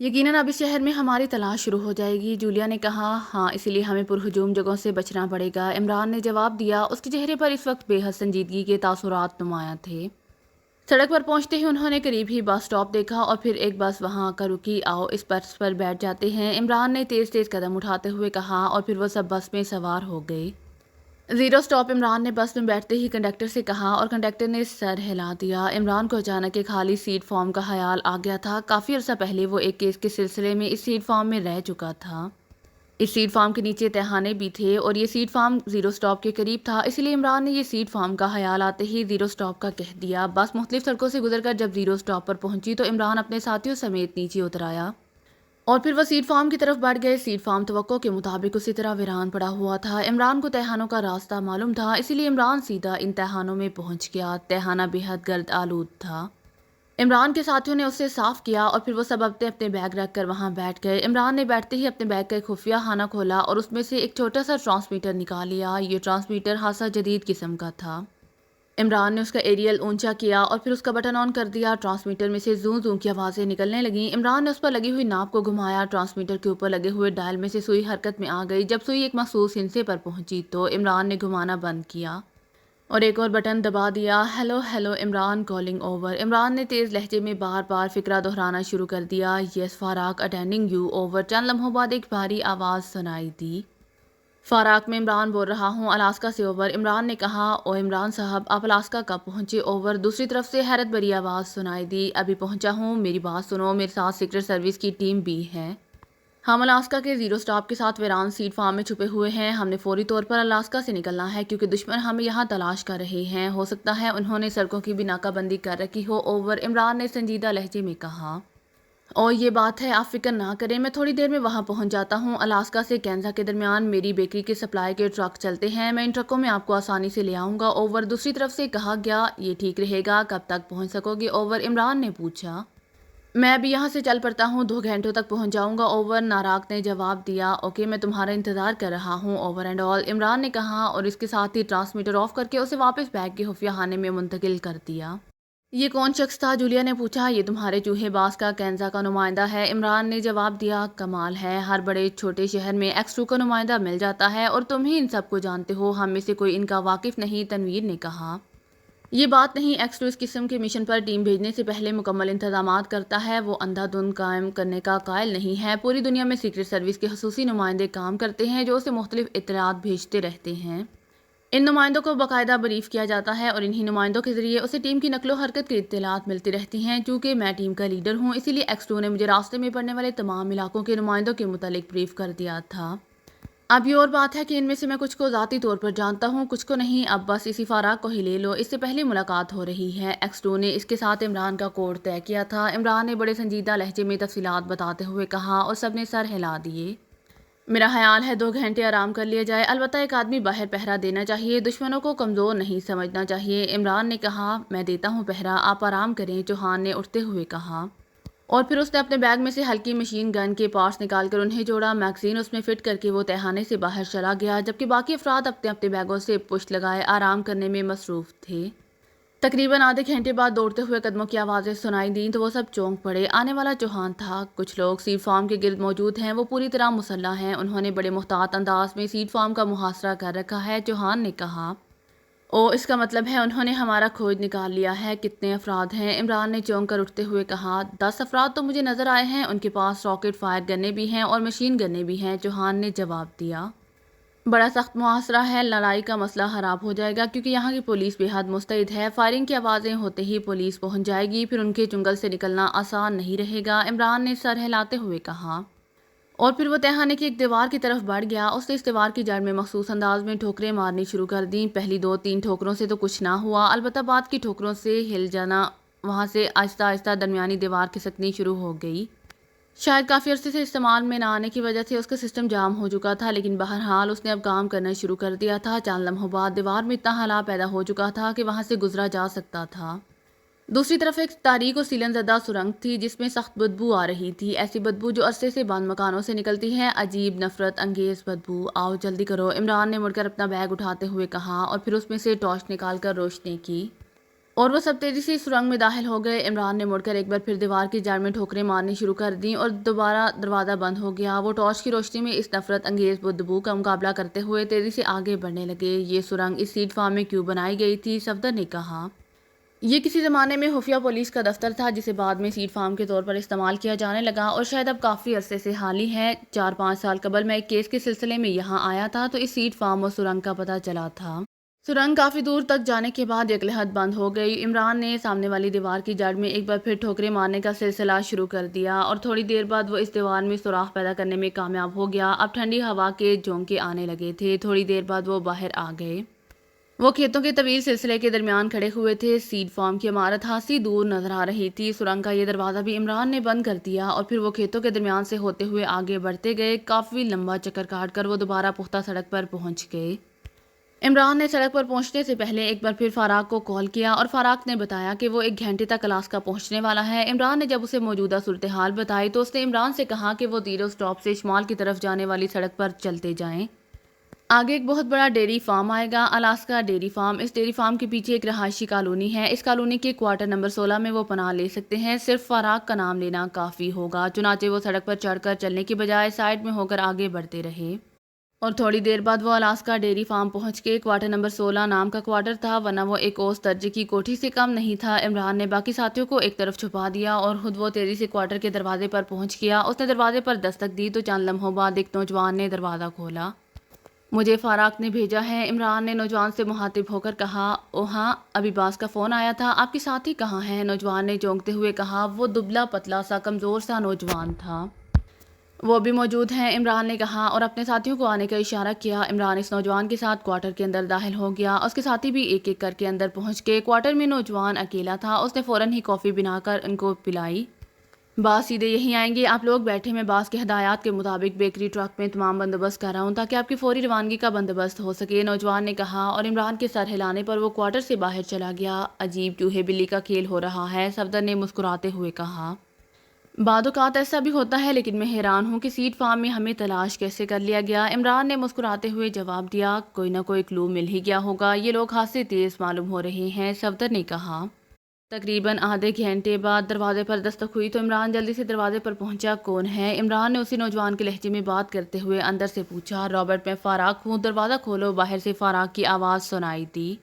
یقیناً اب اس شہر میں ہماری تلاش شروع ہو جائے گی، جولیا نے کہا۔ ہاں، اسی لیے ہمیں پرہجوم جگہوں سے بچنا پڑے گا، عمران نے جواب دیا۔ اس کے چہرے پر اس وقت بے حد سنجیدگی کے تاثرات نمایاں تھے۔ سڑک پر پہنچتے ہی انہوں نے قریب ہی بس سٹاپ دیکھا اور پھر ایک بس وہاں آ کر رکی۔ آؤ اس بس پر بیٹھ جاتے ہیں، عمران نے تیز تیز قدم اٹھاتے ہوئے کہا، اور پھر وہ سب بس میں سوار ہو گئے۔ زیرو سٹاپ، عمران نے بس میں بیٹھتے ہی کنڈکٹر سے کہا، اور کنڈکٹر نے سر ہلا دیا۔ عمران کو اچانک ایک خالی سیٹ فارم کا خیال آ گیا تھا۔ کافی عرصہ پہلے وہ ایک کیس کے سلسلے میں اس سیٹ فارم میں رہ چکا تھا۔ اس سیٹ فارم کے نیچے تہھانے بھی تھے اور یہ سیٹ فارم زیرو سٹاپ کے قریب تھا، اس لیے عمران نے یہ سیٹ فارم کا خیال آتے ہی زیرو سٹاپ کا کہہ دیا۔ بس مختلف سڑکوں سے گزر کر جب زیرو سٹاپ پر پہنچی تو عمران اپنے ساتھیوں سمیت نیچے اتر آیا اور پھر وہ سیٹ فارم کی طرف بڑھ گئے۔ سیٹ فارم توقع کے مطابق اسی طرح ویران پڑا ہوا تھا۔ عمران کو تہھانوں کا راستہ معلوم تھا، اسی لیے عمران سیدھا ان تہھانوں میں پہنچ گیا۔ تہھانہ بے حد گرد آلود تھا۔ عمران کے ساتھیوں نے اسے صاف کیا اور پھر وہ سب اپنے اپنے بیگ رکھ کر وہاں بیٹھ گئے۔ عمران نے بیٹھتے ہی اپنے بیگ کا ایک خفیہ خانہ کھولا اور اس میں سے ایک چھوٹا سا ٹرانسمیٹر نکال لیا۔ یہ ٹرانسمیٹر خاصا جدید قسم کا تھا۔ عمران نے اس کا ایریل اونچا کیا اور پھر اس کا بٹن آن کر دیا۔ ٹرانسمیٹر میں سے زوں زوں کی آوازیں نکلنے لگیں۔ عمران نے اس پر لگی ہوئی ناپ کو گھمایا۔ ٹرانسمیٹر کے اوپر لگے ہوئے ڈائل میں سے سوئی حرکت میں آ گئی۔ جب سوئی ایک مخصوص ہندسے پر پہنچی تو عمران نے گھمانا بند کیا اور ایک اور بٹن دبا دیا۔ Hello hello Imran, calling over. Imran نے تیز لہجے میں بار بار فقرہ دہرانا شروع کر دیا۔ یس فاراق، اٹینڈنگ یو، اوور۔ چند لمحوں بعد ایک بھاری آواز سنائی دی۔ فاراق، میں عمران بول رہا ہوں، الاسکا سے، اوور۔ عمران نے کہا، او عمران صاحب، آپ الاسکا کب پہنچے، اوور۔ دوسری طرف سے حیرت بھری آواز سنائی دی، ابھی پہنچا ہوں، میری بات سنو، میرے ساتھ سیکرٹ سروس کی ٹیم بھی ہے۔ ہم الاسکا کے زیرو سٹاپ کے ساتھ ویران سیٹ فارم میں چھپے ہوئے ہیں۔ ہم نے فوری طور پر الاسکا سے نکلنا ہے کیونکہ دشمن ہمیں یہاں تلاش کر رہے ہیں۔ ہو سکتا ہے انہوں نے سڑکوں کی بھی ناکہ بندی کر رکھی ہو، اوور۔ عمران نے سنجیدہ لہجے میں کہا۔ اور یہ بات ہے، آپ فکر نہ کریں، میں تھوڑی دیر میں وہاں پہنچ جاتا ہوں۔ الاسکا سے کینزا کے درمیان میری بیکری کے سپلائی کے ٹرک چلتے ہیں، میں ان ٹرکوں میں آپ کو آسانی سے لے آؤں گا، اوور۔ دوسری طرف سے کہا گیا، یہ ٹھیک رہے گا، کب تک پہنچ سکو گے، اوور؟ عمران نے پوچھا۔ میں ابھی یہاں سے چل پڑتا ہوں، 2 گھنٹوں تک پہنچ جاؤں گا، اوور۔ ناراق نے جواب دیا۔ اوکے، میں تمہارا انتظار کر رہا ہوں، اوور اینڈ آل، عمران نے کہا اور اس کے ساتھ ہی ٹرانسمیٹر آف کر کے اسے واپس بیگ کے خفیہ خانے میں منتقل کر دیا۔ یہ کون شخص تھا، جولیا نے پوچھا۔ یہ تمہارے چوہے باز کا کینزا کا نمائندہ ہے، عمران نے جواب دیا۔ کمال ہے، ہر بڑے چھوٹے شہر میں ایکس 2 کا نمائندہ مل جاتا ہے اور تم ہی ان سب کو جانتے ہو، ہم میں سے کوئی ان کا واقف نہیں، تنویر نے کہا۔ یہ بات نہیں، ایکس 2 اس قسم کے مشن پر ٹیم بھیجنے سے پہلے مکمل انتظامات کرتا ہے، وہ اندھا دھند قائم کرنے کا قائل نہیں ہے۔ پوری دنیا میں سیکرٹ سروس کے خصوصی نمائندے کام کرتے ہیں جو اسے مختلف اطلاعات بھیجتے رہتے ہیں۔ ان نمائندوں کو باقاعدہ بریف کیا جاتا ہے اور انہی نمائندوں کے ذریعے اسے ٹیم کی نقل و حرکت کی اطلاعات ملتی رہتی ہیں۔ چونکہ میں ٹیم کا لیڈر ہوں، اسی لیے ایکس 2 نے مجھے راستے میں پڑنے والے تمام علاقوں کے نمائندوں کے متعلق بریف کر دیا تھا۔ اب یہ اور بات ہے کہ ان میں سے میں کچھ کو ذاتی طور پر جانتا ہوں، کچھ کو نہیں۔ اب بس اسی فاراق کو ہی لے لو، اس سے پہلے ملاقات ہو رہی ہے۔ ایکس 2 نے اس کے ساتھ عمران کا کوڈ طے کیا تھا، عمران نے بڑے سنجیدہ لہجے میں تفصیلات بتاتے ہوئے کہا اور سب نے سر ہلا دیے۔ میرا خیال ہے 2 گھنٹے آرام کر لیا جائے، البتہ ایک آدمی باہر پہرا دینا چاہیے، دشمنوں کو کمزور نہیں سمجھنا چاہیے، عمران نے کہا۔ میں دیتا ہوں پہرا، آپ آرام کریں، چوہان نے اٹھتے ہوئے کہا۔ اور پھر اس نے اپنے بیگ میں سے ہلکی مشین گن کے پارٹس نکال کر انہیں جوڑا، میگزین اس میں فٹ کر کے وہ تہھانے سے باہر چلا گیا، جبکہ باقی افراد اپنے اپنے بیگوں سے پشت لگائے آرام کرنے میں مصروف تھے۔ تقریباً آدھے گھنٹے بعد دوڑتے ہوئے قدموں کی آوازیں سنائی دیں تو وہ سب چونک پڑے۔ آنے والا چوہان تھا۔ کچھ لوگ سیٹ فارم کے گرد موجود ہیں، وہ پوری طرح مسلح ہیں، انہوں نے بڑے محتاط انداز میں سیٹ فارم کا محاصرہ کر رکھا ہے، چوہان نے کہا۔ او، اس کا مطلب ہے انہوں نے ہمارا کھوج نکال لیا ہے، کتنے افراد ہیں، عمران نے چونک کر اٹھتے ہوئے کہا۔ 10 افراد تو مجھے نظر آئے ہیں، ان کے پاس راکٹ فائر گنیں بھی ہیں اور مشین گنیں بھی ہیں، چوہان نے جواب دیا۔ بڑا سخت محاصرہ ہے، لڑائی کا مسئلہ خراب ہو جائے گا کیونکہ یہاں کی پولیس بے حد مستعد ہے، فائرنگ کی آوازیں ہوتے ہی پولیس پہنچ جائے گی، پھر ان کے چنگل سے نکلنا آسان نہیں رہے گا، عمران نے سر ہلاتے ہوئے کہا۔ اور پھر وہ تہھانے کی ایک دیوار کی طرف بڑھ گیا، اس نے اس دیوار کی جڑ میں مخصوص انداز میں ٹھوکریں مارنی شروع کر دیں۔ پہلی 2-3 ٹھوکروں سے تو کچھ نہ ہوا، البتہ بعد کی ٹھوکروں سے ہل جانا، وہاں سے آہستہ آہستہ درمیانی دیوار کھسکنی شروع ہو گئی۔ شاید کافی عرصے سے استعمال میں نہ آنے کی وجہ سے اس کا سسٹم جام ہو چکا تھا، لیکن بہرحال اس نے اب کام کرنا شروع کر دیا تھا۔ چند لمحوں بعد دیوار میں اتنا خلا پیدا ہو چکا تھا کہ وہاں سے گزرا جا سکتا تھا۔ دوسری طرف ایک تاریک و سیلن زدہ سرنگ تھی جس میں سخت بدبو آ رہی تھی، ایسی بدبو جو عرصے سے بند مکانوں سے نکلتی ہے، عجیب نفرت انگیز بدبو۔ آؤ جلدی کرو، عمران نے مڑ کر اپنا بیگ اٹھاتے ہوئے کہا اور پھر اس میں سے ٹارچ نکال کر روشنی کی۔ اور وہ سب تیزی سے سرنگ میں داخل ہو گئے۔ عمران نے مڑ کر ایک بار پھر دیوار کی جڑ میں ٹھوکریں مارنی شروع کر دیں اور دوبارہ دروازہ بند ہو گیا۔ وہ ٹارچ کی روشنی میں اس نفرت انگیز بدبو کا مقابلہ کرتے ہوئے تیزی سے آگے بڑھنے لگے۔ یہ سرنگ اس سیڈ فارم میں کیوں بنائی گئی تھی؟ صفدر نے کہا۔ یہ کسی زمانے میں خفیہ پولیس کا دفتر تھا جسے بعد میں سیڈ فارم کے طور پر استعمال کیا جانے لگا اور شاید اب کافی عرصے سے حال ہی ہے۔ 4-5 سال قبل میں ایک کیس کے سلسلے میں یہاں آیا تھا تو اس سیڈ فارم اور سرنگ کا پتہ چلا تھا۔ سرنگ کافی دور تک جانے کے بعد یکلحد بند ہو گئی۔ عمران نے سامنے والی دیوار کی جڑ میں ایک بار پھر ٹھوکریں مارنے کا سلسلہ شروع کر دیا اور تھوڑی دیر بعد وہ اس دیوار میں سوراخ پیدا کرنے میں کامیاب ہو گیا۔ اب ٹھنڈی ہوا کے جھونکے آنے لگے تھے۔ تھوڑی دیر بعد وہ باہر آ گئے۔ وہ کھیتوں کے طویل سلسلے کے درمیان کھڑے ہوئے تھے۔ سیڈ فارم کی عمارت خاصی دور نظر آ رہی تھی۔ سرنگ کا یہ دروازہ بھی عمران نے بند کر دیا اور پھر وہ کھیتوں کے درمیان سے ہوتے ہوئے آگے بڑھتے گئے۔ کافی لمبا چکر کاٹ کر وہ دوبارہ پختہ سڑک پر پہنچ گئے۔ عمران نے سڑک پر پہنچنے سے پہلے ایک بار پھر فاراق کو کال کیا اور فاراق نے بتایا کہ وہ 1 گھنٹے تک الاسکا پہنچنے والا ہے۔ عمران نے جب اسے موجودہ صورتحال بتائی تو اس نے عمران سے کہا کہ وہ زیرو سٹاپ سے شمال کی طرف جانے والی سڑک پر چلتے جائیں۔ آگے ایک بہت بڑا ڈیری فارم آئے گا، الاسکا ڈیری فارم۔ اس ڈیری فارم کے پیچھے ایک رہائشی کالونی ہے۔ اس کالونی کے کوارٹر نمبر 16 میں وہ پناہ لے سکتے ہیں۔ صرف فاراق کا نام لینا کافی ہوگا۔ چنانچہ وہ سڑک پر چڑھ کر چلنے کی بجائے سائڈ میں ہو کر آگے بڑھتے رہے اور تھوڑی دیر بعد وہ الاسکا ڈیری فارم پہنچ کے کوارٹر نمبر 16 نام کا کوارٹر تھا، ورنہ وہ ایک اوس درجے کی کوٹھی سے کم نہیں تھا۔ عمران نے باقی ساتھیوں کو ایک طرف چھپا دیا اور خود وہ تیزی سے کوارٹر کے دروازے پر پہنچ گیا۔ اس نے دروازے پر دستک دی تو چند لمحوں بعد ایک نوجوان نے دروازہ کھولا۔ مجھے فاراق نے بھیجا ہے، عمران نے نوجوان سے مخاطب ہو کر کہا۔ او ہاں، ابھی باس کا فون آیا تھا۔ آپ کے ساتھی کہاں ہیں؟ نوجوان نے چونکتے ہوئے کہا۔ وہ دبلا پتلا سا کمزور سا نوجوان تھا۔ وہ بھی موجود ہیں، عمران نے کہا اور اپنے ساتھیوں کو آنے کا اشارہ کیا۔ عمران اس نوجوان کے ساتھ کوارٹر کے اندر داخل ہو گیا۔ اس کے ساتھی بھی ایک ایک کر کے اندر پہنچ گئے۔ کوارٹر میں نوجوان اکیلا تھا۔ اس نے فوراً ہی کافی بنا کر ان کو پلائی۔ باس سیدھے یہیں آئیں گے، آپ لوگ بیٹھے، میں باس کی ہدایات کے مطابق بیکری ٹرک میں تمام بندوبست کر رہا ہوں تاکہ آپ کی فوری روانگی کا بندوبست ہو سکے، نوجوان نے کہا اور عمران کے سر ہلانے پر وہ کوارٹر سے باہر چلا گیا۔ عجیب چوہے بلی کا کھیل ہو رہا ہے، صفدر نے مسکراتے ہوئے کہا۔ بعض اوقات ایسا بھی ہوتا ہے، لیکن میں حیران ہوں کہ سیڈ فارم میں ہمیں تلاش کیسے کر لیا گیا، عمران نے مسکراتے ہوئے جواب دیا۔ کوئی نہ کوئی کلو مل ہی گیا ہوگا، یہ لوگ خاصے تیز معلوم ہو رہے ہیں، صفدر نے کہا۔ تقریباً آدھے گھنٹے بعد دروازے پر دستک ہوئی تو عمران جلدی سے دروازے پر پہنچا۔ کون ہے؟ عمران نے اسی نوجوان کے لہجے میں بات کرتے ہوئے اندر سے پوچھا۔ رابرٹ، میں فاراق ہوں، دروازہ کھولو، باہر سے فاراق کی آواز سنائی دی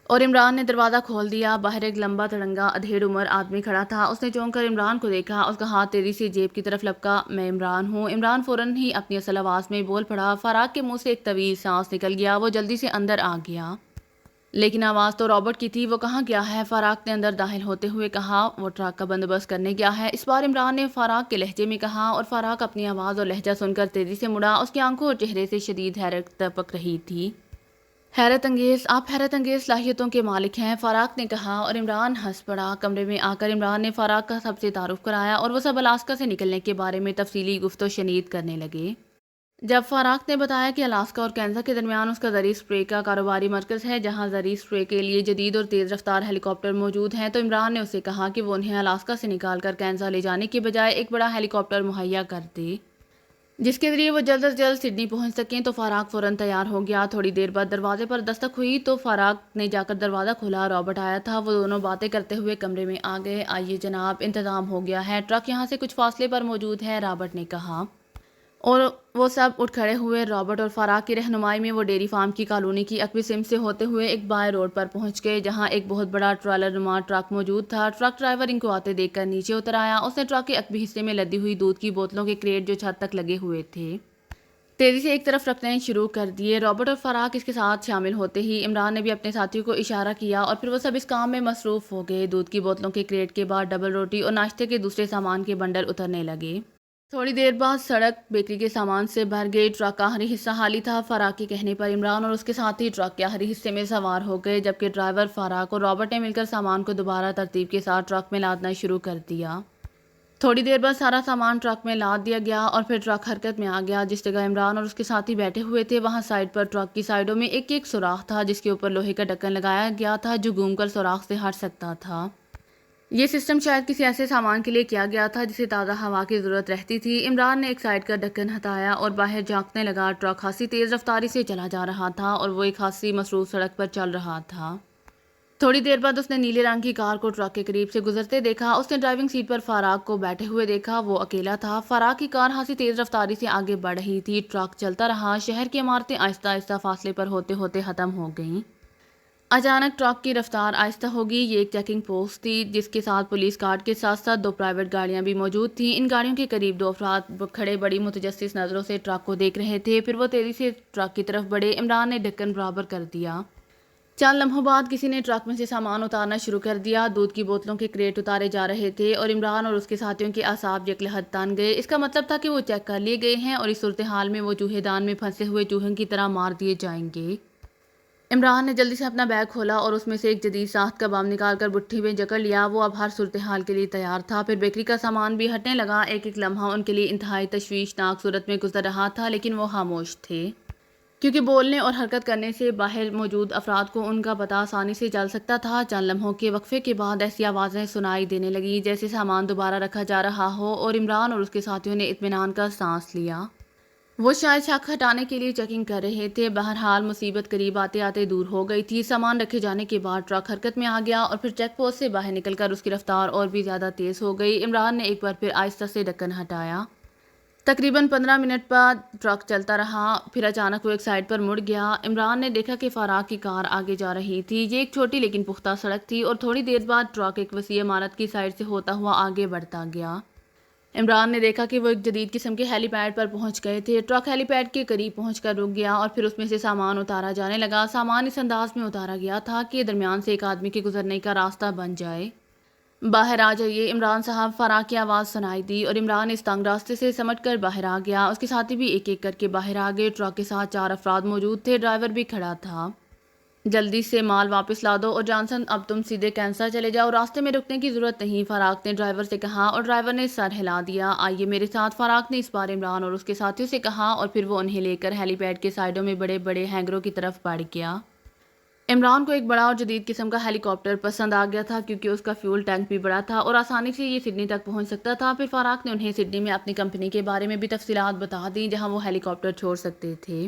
اور عمران نے دروازہ کھول دیا۔ باہر ایک لمبا تڑنگا ادھیڑ عمر آدمی کھڑا تھا۔ اس نے چونک کر عمران کو دیکھا، اس کا ہاتھ تیزی سے جیب کی طرف لپکا۔ میں عمران ہوں، عمران فوراً ہی اپنی اصل آواز میں بول پڑا۔ فاراق کے منہ سے ایک طویل سانس نکل گیا، وہ جلدی سے اندر آ گیا، لیکن آواز تو رابرٹ کی تھی۔ وہ کہاں گیا ہے؟ فاراق نے اندر داخل ہوتے ہوئے کہا۔ وہ ٹرک کا بندوبست کرنے گیا ہے، اس بار عمران نے فاراق کے لہجے میں کہا اور فاراق اپنی آواز اور لہجہ سن کر تیزی سے مڑا۔ اس کی آنکھوں اور چہرے سے شدید حیرت ٹپک رہی تھی۔ حیرت انگیز، آپ حیرت انگیز صلاحیتوں کے مالک ہیں، فاراق نے کہا اور عمران ہنس پڑا۔ کمرے میں آ کر عمران نے فاراق کا سب سے تعارف کرایا اور وہ سب الاسکا سے نکلنے کے بارے میں تفصیلی گفت و شنید کرنے لگے۔ جب فاراق نے بتایا کہ الاسکا اور کینزا کے درمیان اس کا زرعی اسپرے کا کاروباری مرکز ہے جہاں زرعی اسپرے کے لیے جدید اور تیز رفتار ہیلی کاپٹر موجود ہیں، تو عمران نے اسے کہا کہ وہ انہیں الاسکا سے نکال کر کینزا لے جانے کی بجائے ایک بڑا ہیلی کاپٹر مہیا کر دے جس کے ذریعے وہ جلد از جلد سڈنی پہنچ سکیں۔ تو فاراق فوراً تیار ہو گیا۔ تھوڑی دیر بعد دروازے پر دستک ہوئی تو فاراق نے جا کر دروازہ کھولا۔ رابرٹ آیا تھا۔ وہ دونوں باتیں کرتے ہوئے کمرے میں آ گئے۔ آئیے جناب، انتظام ہو گیا ہے، ٹرک یہاں سے کچھ فاصلے پر موجود ہے، رابرٹ نے کہا اور وہ سب اٹھ کھڑے ہوئے۔ رابرٹ اور فاراق کی رہنمائی میں وہ ڈیری فارم کی کالونی کی عقبی سمت سے ہوتے ہوئے ایک بائیں روڈ پر پہنچ گئے جہاں ایک بہت بڑا ٹرالر نما ٹرک موجود تھا۔ ٹرک ڈرائیور ان کو آتے دیکھ کر نیچے اتر آیا۔ اس نے ٹرک کے عقبی حصے میں لدی ہوئی دودھ کی بوتلوں کے کریٹ جو چھت تک لگے ہوئے تھے تیزی سے ایک طرف رکھنے شروع کر دیے۔ رابرٹ اور فاراق اس کے ساتھ شامل ہوتے ہی عمران نے بھی اپنے ساتھیوں کو اشارہ کیا اور پھر وہ سب اس کام میں مصروف ہو گئے۔ دودھ کی بوتلوں کے کریٹ کے بعد ڈبل روٹی اور ناشتے کے دوسرے سامان کے بنڈل اترنے لگے۔ تھوڑی دیر بعد سڑک بیکری کے سامان سے بھر گئی۔ ٹرک کا آخری حصہ خالی تھا۔ فاراق کے کہنے پر عمران اور اس کے ساتھی ٹرک کے آخری حصے میں سوار ہو گئے جبکہ ڈرائیور فاراق اور رابرٹ نے مل کر سامان کو دوبارہ ترتیب کے ساتھ ٹرک میں لادنا شروع کر دیا۔ تھوڑی دیر بعد سارا سامان ٹرک میں لاد دیا گیا اور پھر ٹرک حرکت میں آ گیا۔ جس جگہ عمران اور اس کے ساتھی بیٹھے ہوئے تھے وہاں سائڈ پر ٹرک کی سائڈوں میں ایک ایک سوراخ تھا جس کے اوپر لوہے کا ڈھکن لگایا گیا تھا جو گھوم کر سوراخ سے ہٹ سکتا تھا۔ یہ سسٹم شاید کسی ایسے سامان کے لیے کیا گیا تھا جسے تازہ ہوا کی ضرورت رہتی تھی۔ عمران نے ایک سائڈ کا ڈھکن ہٹایا اور باہر جھانکنے لگا۔ ٹرک خاصی تیز رفتاری سے چلا جا رہا تھا اور وہ ایک خاصی مصروف سڑک پر چل رہا تھا۔ تھوڑی دیر بعد اس نے نیلے رنگ کی کار کو ٹرک کے قریب سے گزرتے دیکھا۔ اس نے ڈرائیونگ سیٹ پر فراق کو بیٹھے ہوئے دیکھا، وہ اکیلا تھا۔ فراق کی کار خاصی تیز رفتاری سے آگے بڑھ رہی تھی۔ ٹرک چلتا رہا، شہر کی عمارتیں آہستہ آہستہ فاصلے پر ہوتے ہوتے ختم ہو گئیں۔ اچانک ٹرک کی رفتار آہستہ ہوگی۔ یہ ایک چیکنگ پوسٹ تھی جس کے ساتھ پولیس کار کے ساتھ ساتھ 2 پرائیویٹ گاڑیاں بھی موجود تھیں۔ ان گاڑیوں کے قریب 2 افراد کھڑے بڑی متجسس نظروں سے ٹرک کو دیکھ رہے تھے، پھر وہ تیزی سے ٹرک کی طرف بڑھے۔ عمران نے ڈھکن برابر کر دیا۔ چند لمحوں بعد کسی نے ٹرک میں سے سامان اتارنا شروع کر دیا۔ دودھ کی بوتلوں کے کریٹ اتارے جا رہے تھے اور عمران اور اس کے ساتھیوں کے اعصاب یکلحد تان گئے۔ اس کا مطلب تھا کہ وہ چیک کر لیے گئے ہیں اور اس صورتحال میں وہ چوہے دان میں پھنسے ہوئے چوہوں کی طرح مار دیے جائیں گے۔ عمران نے جلدی سے اپنا بیگ کھولا اور اس میں سے ایک جدید ساخت کا بم نکال کر مٹھی میں جکڑ لیا۔ وہ اب ہر صورتحال کے لیے تیار تھا۔ پھر بیکری کا سامان بھی ہٹنے لگا۔ ایک ایک لمحہ ان کے لیے انتہائی تشویشناک صورت میں گزر رہا تھا، لیکن وہ خاموش تھے، کیونکہ بولنے اور حرکت کرنے سے باہر موجود افراد کو ان کا پتہ آسانی سے چل سکتا تھا۔ چند لمحوں کے وقفے کے بعد ایسی آوازیں سنائی دینے لگیں جیسے سامان دوبارہ رکھا جا رہا ہو، اور عمران اور اس کے ساتھیوں نے اطمینان کا سانس لیا۔ وہ شاید شک ہٹانے کے لیے چیکنگ کر رہے تھے۔ بہرحال مصیبت قریب آتے آتے دور ہو گئی تھی۔ سامان رکھے جانے کے بعد ٹرک حرکت میں آ گیا اور پھر چیک پوسٹ سے باہر نکل کر اس کی رفتار اور بھی زیادہ تیز ہو گئی۔ عمران نے ایک بار پھر آہستہ سے ڈھکن ہٹایا۔ تقریباً 15 منٹ بعد ٹرک چلتا رہا، پھر اچانک وہ ایک سائڈ پر مڑ گیا۔ عمران نے دیکھا کہ فراق کی کار آگے جا رہی تھی۔ یہ ایک چھوٹی لیکن پختہ سڑک تھی اور تھوڑی دیر بعد ٹرک ایک وسیع عمارت کی سائڈ سے ہوتا ہوا آگے بڑھتا گیا۔ عمران نے دیکھا کہ وہ ایک جدید قسم کے ہیلی پیڈ پر پہنچ گئے تھے۔ ٹرک ہیلی پیڈ کے قریب پہنچ کر رک گیا اور پھر اس میں سے سامان اتارا جانے لگا۔ سامان اس انداز میں اتارا گیا تھا کہ درمیان سے ایک آدمی کے گزرنے کا راستہ بن جائے۔ باہر آ جائیے عمران صاحب، فراق کی آواز سنائی دی اور عمران اس تنگ راستے سے سمٹ کر باہر آ گیا۔ اس کے ساتھی بھی ایک ایک کر کے باہر آ گئے۔ ٹرک کے ساتھ 4 افراد موجود تھے، ڈرائیور بھی کھڑا تھا۔ جلدی سے مال واپس لا دو اور جانسن اب تم سیدھے کینسر چلے جاؤ، راستے میں رکنے کی ضرورت نہیں، فراق نے ڈرائیور سے کہا اور ڈرائیور نے سر ہلا دیا۔ آئیے میرے ساتھ، فراق نے اس بار عمران اور اس کے ساتھیوں سے کہا اور پھر وہ انہیں لے کر ہیلی پیڈ کے سائڈوں میں بڑے بڑے ہینگروں کی طرف بڑھ گیا۔ عمران کو ایک بڑا اور جدید قسم کا ہیلی کاپٹر پسند آ گیا تھا کیونکہ اس کا فیول ٹینک بھی بڑا تھا اور آسانی سے یہ سڈنی تک پہنچ سکتا تھا۔ پھر فراق نے انہیں سڈنی میں اپنی کمپنی کے بارے میں بھی تفصیلات بتا دیں جہاں وہ ہیلی کاپٹر چھوڑ سکتے تھے،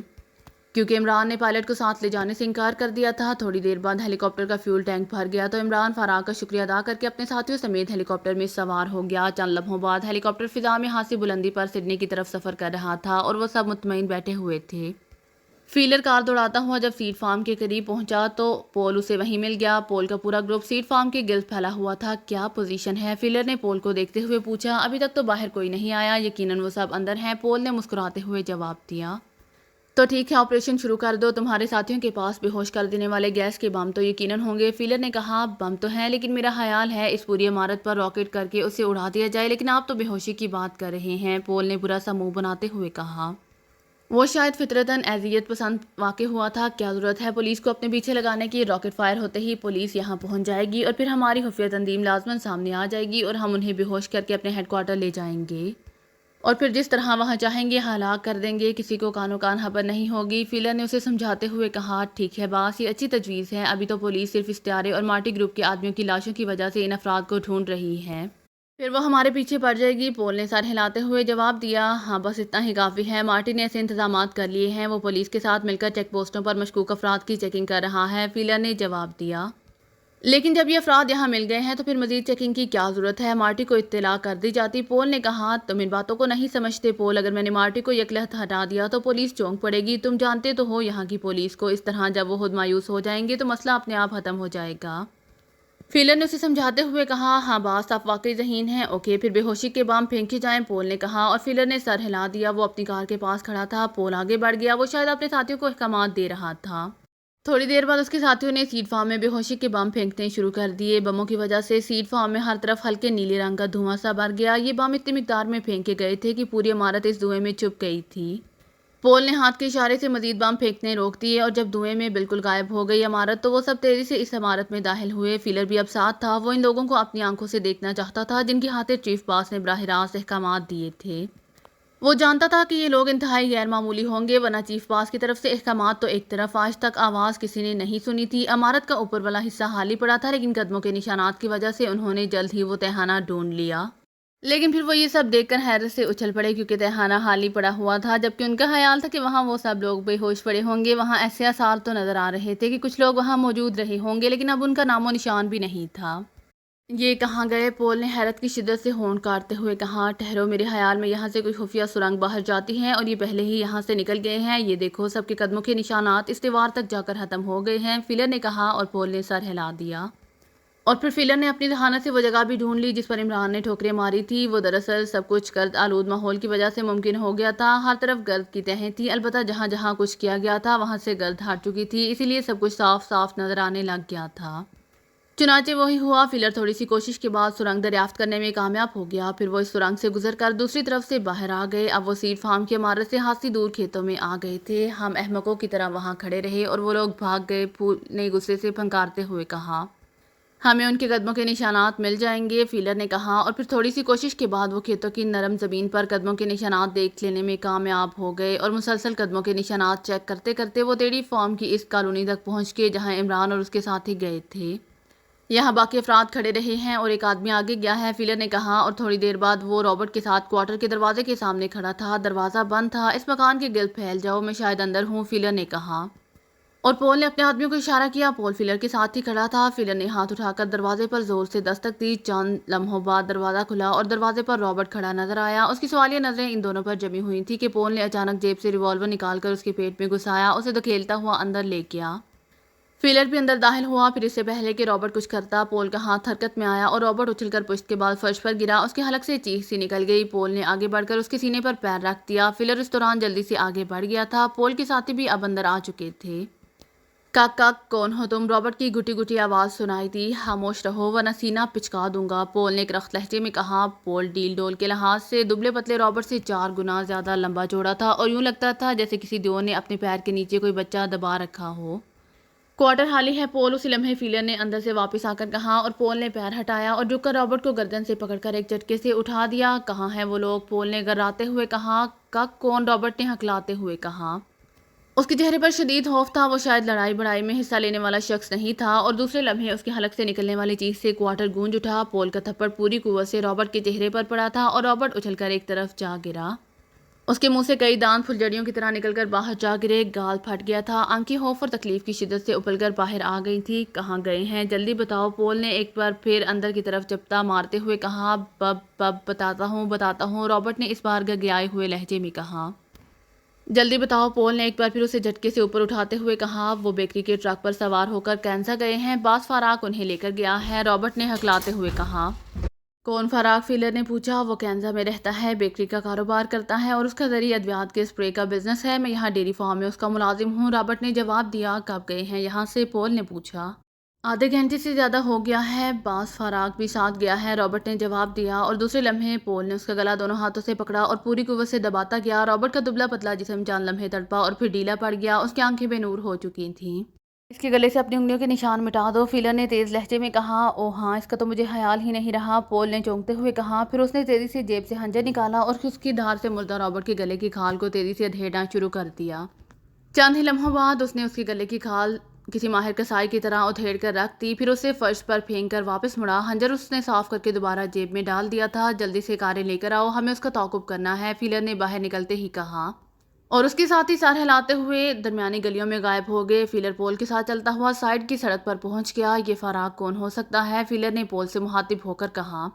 کیونکہ عمران نے پائلٹ کو ساتھ لے جانے سے انکار کر دیا تھا۔ تھوڑی دیر بعد ہیلی کاپٹر کا فیول ٹینک بھر گیا تو عمران فراق کا شکریہ ادا کر کے اپنے ساتھیوں سمیت ہیلی کاپٹر میں سوار ہو گیا۔ چند لمحوں بعد ہیلی کاپٹر فضا میں خاصی بلندی پر سڈنی کی طرف سفر کر رہا تھا اور وہ سب مطمئن بیٹھے ہوئے تھے۔ فیلر کار دوڑاتا ہوا جب سیڈ فارم کے قریب پہنچا تو پول اسے وہیں مل گیا۔ پول کا پورا گروپ سیڈ فارم کے گرد پھیلا ہوا تھا۔ کیا پوزیشن ہے؟ فیلر نے پول کو دیکھتے ہوئے پوچھا۔ ابھی تک تو باہر کوئی نہیں آیا، یقیناً وہ سب اندر ہیں، پول نے مسکراتے ہوئے جواب دیا۔ تو ٹھیک ہے، آپریشن شروع کر دو۔ تمہارے ساتھیوں کے پاس بے ہوش کر دینے والے گیس کے بم تو یقیناً ہوں گے، فیلر نے کہا۔ بم تو ہیں، لیکن میرا خیال ہے اس پوری عمارت پر راکٹ کر کے اسے اڑا دیا جائے، لیکن آپ تو بے ہوشی کی بات کر رہے ہیں، پول نے برا سا منہ بناتے ہوئے کہا۔ وہ شاید فطرتاً اذیت پسند واقع ہوا تھا۔ کیا ضرورت ہے پولیس کو اپنے پیچھے لگانے کی؟ راکٹ فائر ہوتے ہی پولیس یہاں پہنچ جائے گی اور پھر ہماری خفیہ تنظیم لازماً سامنے آ جائے گی اور ہم انہیں بے ہوش کر کے اپنے ہیڈ کوارٹر لے جائیں گے اور پھر جس طرح وہاں چاہیں گے ہلاک کر دیں گے، کسی کو کانو کان خبر نہیں ہوگی، فیلر نے اسے سمجھاتے ہوئے کہا۔ ٹھیک ہے باس، یہ اچھی تجویز ہے، ابھی تو پولیس صرف اس طیارے اور مارٹی گروپ کے آدمیوں کی لاشوں کی وجہ سے ان افراد کو ڈھونڈ رہی ہے، پھر وہ ہمارے پیچھے پڑ جائے گی، پول نے سر ہلاتے ہوئے جواب دیا۔ ہاں بس اتنا ہی کافی ہے، مارٹی نے ایسے انتظامات کر لیے ہیں، وہ پولیس کے ساتھ مل کر چیک پوسٹوں پر مشکوک افراد کی چیکنگ کر رہا ہے، فیلر نے جواب دیا۔ لیکن جب یہ افراد یہاں مل گئے ہیں تو پھر مزید چیکنگ کی کیا ضرورت ہے؟ مارٹی کو اطلاع کر دی جاتی، پول نے کہا۔ تم ان باتوں کو نہیں سمجھتے پول، اگر میں نے مارٹی کو یکلحت ہٹا دیا تو پولیس چونک پڑے گی، تم جانتے تو ہو یہاں کی پولیس کو، اس طرح جب وہ خود مایوس ہو جائیں گے تو مسئلہ اپنے آپ ختم ہو جائے گا، فیلر نے اسے سمجھاتے ہوئے کہا۔ ہاں باس، آپ واقعی ذہین ہیں، اوکے پھر بے ہوشی کے بام پھینکے جائیں، پول نے کہا اور فیلر نے سر ہلا دیا۔ وہ اپنی کار کے پاس کھڑا تھا، پول آگے بڑھ گیا، وہ شاید اپنے ساتھیوں کو احکامات دے رہا تھا۔ تھوڑی دیر بعد اس کے ساتھیوں نے سیڈ فارم میں بے ہوشی کے بم پھینکنے شروع کر دیے۔ بموں کی وجہ سے سیڈ فارم میں ہر طرف ہلکے نیلے رنگ کا دھواں سا بھر گیا۔ یہ بم اتنی مقدار میں پھینکے گئے تھے کہ پوری عمارت اس دھوئیں میں چھپ گئی تھی۔ پول نے ہاتھ کے اشارے سے مزید بم پھینکنے روک دیے اور جب دھوئیں میں بالکل غائب ہو گئی عمارت تو وہ سب تیزی سے اس عمارت میں داخل ہوئے۔ فیلر بھی اب ساتھ تھا، وہ ان لوگوں کو اپنی آنکھوں سے دیکھنا چاہتا تھا جن کی خاطر چیف باس نے براہ راست احکامات دیے تھے۔ وہ جانتا تھا کہ یہ لوگ انتہائی غیر معمولی ہوں گے، ورنہ چیف باس کی طرف سے احکامات تو ایک طرف، آج تک آواز کسی نے نہیں سنی تھی۔ عمارت کا اوپر والا حصہ خالی پڑا تھا، لیکن قدموں کے نشانات کی وجہ سے انہوں نے جلد ہی وہ تہھانا ڈھونڈ لیا۔ لیکن پھر وہ یہ سب دیکھ کر حیرت سے اچھل پڑے کیونکہ تہانہ خالی پڑا ہوا تھا، جبکہ ان کا خیال تھا کہ وہاں وہ سب لوگ بے ہوش پڑے ہوں گے۔ وہاں ایسے آثار تو نظر آ رہے تھے کہ کچھ لوگ وہاں موجود رہے ہوں گے، لیکن اب ان کا نام و نشان بھی نہیں تھا۔ یہ کہاں گئے؟ پول نے حیرت کی شدت سے ہونٹ کاٹتے ہوئے کہا۔ ٹھہرو، میرے خیال میں یہاں سے کوئی خفیہ سرنگ باہر جاتی ہے اور یہ پہلے ہی یہاں سے نکل گئے ہیں۔ یہ دیکھو، سب کے قدموں کے نشانات اس دیوار تک جا کر ختم ہو گئے ہیں، فیلر نے کہا اور پول نے سر ہلا دیا۔ اور پھر فیلر نے اپنی ذہانت سے وہ جگہ بھی ڈھونڈ لی جس پر عمران نے ٹھوکریں ماری تھی۔ وہ دراصل سب کچھ گرد آلود ماحول کی وجہ سے ممکن ہو گیا تھا۔ ہر طرف گرد کی تہیں تھیں، البتہ جہاں جہاں کچھ کیا گیا تھا وہاں سے گرد ہٹ چکی تھی، اسی لیے سب کچھ صاف صاف نظر آنے لگ گیا تھا۔ چنانچہ وہی ہوا۔ فیلر تھوڑی سی کوشش کے بعد سرنگ دریافت کرنے میں کامیاب ہو گیا۔ پھر وہ اس سرنگ سے گزر کر دوسری طرف سے باہر آ گئے۔ اب وہ سیڈ فارم کی عمارت سے خاصی دور کھیتوں میں آ گئے تھے۔ ہم احمقوں کی طرح وہاں کھڑے رہے اور وہ لوگ بھاگ گئے، پھول نے غصے سے پھنکارتے ہوئے کہا۔ ہمیں ان کے قدموں کے نشانات مل جائیں گے، فیلر نے کہا، اور پھر تھوڑی سی کوشش کے بعد وہ کھیتوں کی نرم زمین پر قدموں کے نشانات دیکھ لینے میں کامیاب ہو گئے اور مسلسل قدموں کے نشانات چیک کرتے کرتے وہ ڈیری فارم کی اس کالونی تک پہنچ گئے جہاں عمران اور اس کے ساتھی گئے تھے۔ یہاں باقی افراد کھڑے رہے ہیں اور ایک آدمی آگے گیا ہے، فیلر نے کہا، اور تھوڑی دیر بعد وہ رابرٹ کے ساتھ کوارٹر کے دروازے کے سامنے کھڑا تھا۔ دروازہ بند تھا۔ اس مکان کے گرد پھیل جاؤ، میں شاید اندر ہوں، فیلر نے کہا۔ اور پول نے اپنے آدمیوں کو اشارہ کیا۔ پول فیلر کے ساتھ ہی کھڑا تھا۔ فیلر نے ہاتھ اٹھا کر دروازے پر زور سے دستک دی۔ چند لمحوں بعد دروازہ کھلا اور دروازے پر رابرٹ کھڑا نظر آیا۔ اس کی سوالیہ نظریں ان دونوں پر جمی ہوئی تھیں کہ پول نے اچانک جیب سے ریوالور نکال کر اس کے پیٹ میں گھسایا، اسے دھکیلتا ہوا اندر لے گیا۔ فیلر بھی اندر داخل ہوا۔ پھر اس سے پہلے کہ رابرٹ کچھ کرتا، پول کا ہاتھ حرکت میں آیا اور رابرٹ اچھل کر پشت کے بال فرش پر گرا۔ اس کے حلق سے چیخ سی نکل گئی۔ پول نے آگے بڑھ کر اس کے سینے پر پیر رکھ دیا۔ فیلر اس دوران جلدی سے آگے بڑھ گیا تھا۔ پول کے ساتھی بھی اب اندر آ چکے تھے۔ کک کک، کون ہو تم؟ رابرٹ کی گھٹی گھٹی آواز سنائی دی۔ خاموش رہو ورنہ سینہ پچکا دوں گا، پول نے کرخت لہجے میں کہا۔ پول ڈیل ڈول کے لحاظ سے دبلے پتلے رابرٹ سے 4 گنا زیادہ لمبا چوڑا تھا اور یوں لگتا تھا جیسے کسی دیو نے اپنے پیر کے نیچے کوئی بچہ دبا رکھا ہو۔ کوارٹر خالی ہے پول، اسی لمحے فیلر نے اندر سے واپس آ کر کہا، اور پول نے پیر ہٹایا اور جھک کر رابرٹ کو گردن سے پکڑ کر ایک جھٹکے سے اٹھا دیا۔ کہاں ہیں وہ لوگ؟ پول نے گراتے ہوئے کہا۔ کک کون؟ رابرٹ نے ہکلاتے ہوئے کہا۔ اس کے چہرے پر شدید خوف تھا۔ وہ شاید لڑائی بڑائی میں حصہ لینے والا شخص نہیں تھا، اور دوسرے لمحے اس کے حلق سے نکلنے والی چیز سے کوارٹر گونج اٹھا۔ پول کا تھپڑ پوری قوت سے رابرٹ کے چہرے پر پڑا تھا اور رابرٹ اچھل کر ایک طرف جا گرا۔ اس کے منہ سے کئی دانت پھلجھڑیوں کی طرح نکل کر باہر جا گرے، گال پھٹ گیا تھا، آنکھیں خوف اور تکلیف کی شدت سے اپل کر باہر آ گئی تھی۔ کہاں گئے ہیں؟ جلدی بتاؤ، پول نے ایک بار پھر اندر کی طرف چپتا مارتے ہوئے کہا۔ بب بب، بتاتا ہوں، رابرٹ نے اس بار گگیائے ہوئے لہجے میں کہا۔ جلدی بتاؤ، پول نے ایک بار پھر اسے جھٹکے سے اوپر اٹھاتے ہوئے کہا۔ وہ بیکری کے ٹرک پر سوار ہو کر کینزا گئے ہیں، باس فاراق انہیں لے کر گیا ہے، رابرٹ نے ہکلاتے ہوئے کہا۔ کون فاراق؟ فیلر نے پوچھا۔ وہ کینزا میں رہتا ہے، بیکری کا کاروبار کرتا ہے اور اس کا زرعی ادویات کے اسپرے کا بزنس ہے۔ میں یہاں ڈیری فارم میں اس کا ملازم ہوں، رابرٹ نے جواب دیا۔ کب گئے ہیں یہاں سے؟ پول نے پوچھا۔ آدھے گھنٹے سے زیادہ ہو گیا ہے، باس فاراق بھی ساتھ گیا ہے، رابرٹ نے جواب دیا، اور دوسرے لمحے پول نے اس کا گلا دونوں ہاتھوں سے پکڑا اور پوری قوت سے دباتا گیا۔ رابرٹ کا دبلا پتلا جسم چند لمحے تڑپا اور پھر ڈھیلا پڑ گیا، اس کی آنکھیں بے نور ہو چکی تھیں۔ اس کے گلے سے اپنی انگلیوں کے نشان مٹا دو، فیلر نے تیز لہجے میں کہا۔ او ہاں، اس کا تو مجھے خیال ہی نہیں رہا، پول نے چونکتے ہوئے کہا۔ پھر اس نے تیزی سے جیب سے خنجر نکالا اور اس کی دھار سے مردہ رابرٹ کے گلے کی کھال کو تیزی سے ادھیڑنا شروع کر دیا۔ چند ہی لمحوں بعد اس نے اس کے گلے کی کھال کسی ماہر کسائی کی طرح ادھیڑ کر رکھ دی، پھر اسے فرش پر پھینک کر واپس مڑا۔ خنجر اس نے صاف کر کے دوبارہ جیب میں ڈال دیا تھا۔ جلدی سے کاریں لے کر آؤ، ہمیں اس کا تعاقب کرنا ہے، فیلر نے باہر نکلتے ہی کہا، اور اس کے ساتھ ہی سر ہلاتے ہوئے درمیانی گلیوں میں غائب ہو گئے۔ فیلر پول کے ساتھ چلتا ہوا سائڈ کی سڑک پر پہنچ گیا۔ یہ فاراق کون ہو سکتا ہے؟ فیلر نے پول سے مخاطب ہو کر کہا۔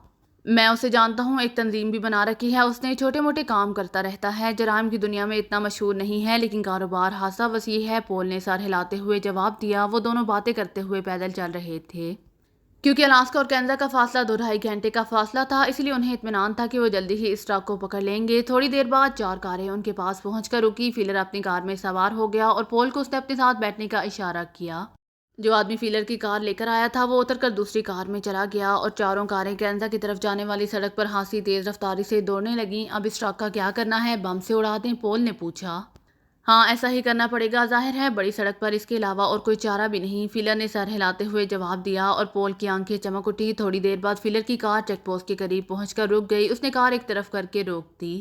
میں اسے جانتا ہوں، ایک تنظیم بھی بنا رکھی ہے اس نے، چھوٹے موٹے کام کرتا رہتا ہے، جرائم کی دنیا میں اتنا مشہور نہیں ہے لیکن کاروبار خاصا وسیع ہے، پول نے سر ہلاتے ہوئے جواب دیا۔ وہ دونوں باتیں کرتے ہوئے پیدل چل رہے تھے۔ کیونکہ الاسکا اور کینزا کا فاصلہ 2-2.5 گھنٹے کا فاصلہ تھا، اس لیے انہیں اطمینان تھا کہ وہ جلدی ہی اس ٹرک کو پکڑ لیں گے۔ تھوڑی دیر بعد 4 کاریں ان کے پاس پہنچ کر رکی۔ فیلر اپنی کار میں سوار ہو گیا اور پول کو اس نے اپنے ساتھ بیٹھنے کا اشارہ کیا۔ جو آدمی فیلر کی کار لے کر آیا تھا وہ اتر کر دوسری کار میں چلا گیا اور چاروں کاریں کینزا کی طرف جانے والی سڑک پر خاصی تیز رفتاری سے دوڑنے لگیں۔ اب اس ٹرک کا کیا کرنا ہے؟ بم سے اڑا دیں؟ پول نے پوچھا۔ ہاں، ایسا ہی کرنا پڑے گا، ظاہر ہے بڑی سڑک پر اس کے علاوہ اور کوئی چارہ بھی نہیں، فیلر نے سر ہلاتے ہوئے جواب دیا، اور پول کی آنکھیں چمک اٹھی۔ تھوڑی دیر بعد فیلر کی کار چیک پوسٹ کے قریب پہنچ کر رک گئی۔ اس نے کار ایک طرف کر کے روک دی۔